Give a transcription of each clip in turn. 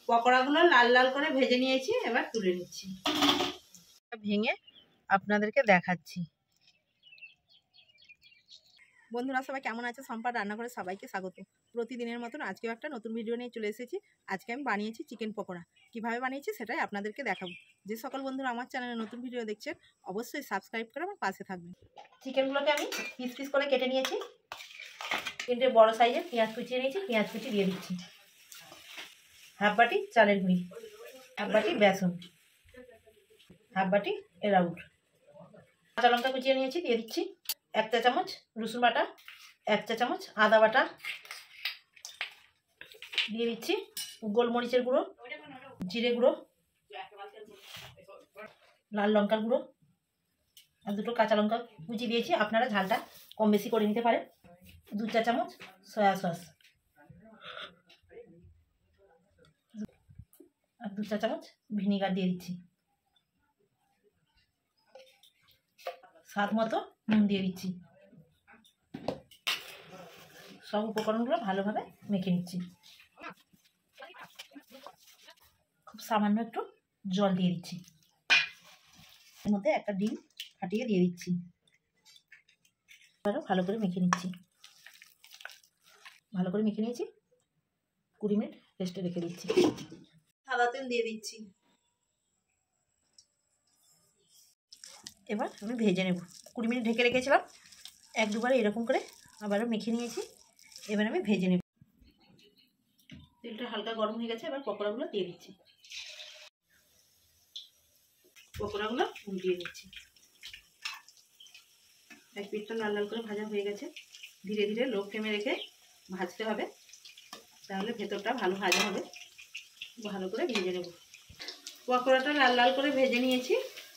পকোড়াগুলো লাল লাল করে ভেজে নিয়েছি, এবার তুলে নিচ্ছি। ভেঙে আপনাদেরকে দেখাচ্ছি। বন্ধুরা সবাই কেমন আছে? সম্পার রান্নাঘরে সবাইকে স্বাগত। প্রতিদিনের মতন আজকেও একটা নতুন ভিডিও নিয়ে চলে এসেছি। আজকে আমি বানিয়েছি চিকেন পকোড়া। কিভাবে বানিয়েছি সেটাই আপনাদেরকে দেখাবো। যে সকল বন্ধুরা আমার চ্যানেলে নতুন ভিডিও দেখছেন অবশ্যই সাবস্ক্রাইব করে আমার পাশে থাকবেন। চিকেনগুলোকে আমি পিস পিস করে কেটে নিয়েছি। তিনটে বড় সাইজের পেঁয়াজ কুচিয়ে নিয়েছি, পেঁয়াজ কুচি দিয়ে দিচ্ছি। হাফ বাটি চালের গুঁড়ি, হাফ বাটি বেসন, হাফ বাটি এরাউট, কাঁচা লঙ্কা কুচিয়ে নিয়েছি দিয়ে দিচ্ছি। 1 চা চামচ রসুন বাটা, 1 চা চামচ আদা বাটা দিয়ে দিচ্ছি। গোলমরিচের গুঁড়ো, জিরে গুঁড়ো, লাল লঙ্কার গুঁড়ো আর 2টো কাঁচা লঙ্কা কুচি দিয়েছি। আপনারা ঝালটা কম বেশি করে নিতে পারেন। 2 চা চামচ সয়া সস আর 2 চা চামচ ভিনিগার দিয়ে দিচ্ছি। স্বাদ মতো নুন দিয়ে দিচ্ছি। সব উপকরণগুলো ভালোভাবে মেখে নিচ্ছি। খুব সামান্য একটু জল দিয়ে দিচ্ছি। এর মধ্যে একটা ডিম ফাটিয়ে দিয়ে দিচ্ছি। আরও ভালো করে মেখে নিচ্ছি। ভালো করে মেখে নিয়েছি। 20 মিনিট রেস্টে রেখে দিচ্ছি। সাদা তেল দিয়ে দিচ্ছি। এবার আমি ভেজে নেব। 20 মিনিট ঢেকে রেখেছিলাম, 1-2 বার এরকম করে আবারও মেখে নিয়েছি। এবার আমি ভেজে নেব। তেলটা হালকা গরম হয়ে গেছে, এবার পকোড়াগুলো দিয়ে দিচ্ছি। পকোড়াগুলো উল্টিয়ে দিচ্ছি। এক পিঠটা লাল লাল করে ভাজা হয়ে গেছে। ধীরে ধীরে লো ফ্লেমে রেখে ভাজতে হবে, তাহলে ভেতরটা ভালো ভাজা হবে। ভালো করে ভেজে নেব। পকোড়াটা লাল লাল করে ভেজে নিয়েছি,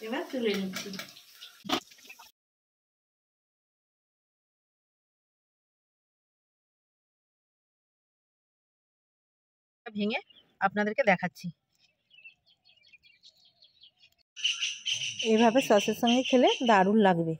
এবার তুলে নিচ্ছি। ভেঙে আপনাদেরকে দেখাচ্ছি। এইভাবে সসের সঙ্গে খেলে দারুণ লাগবে।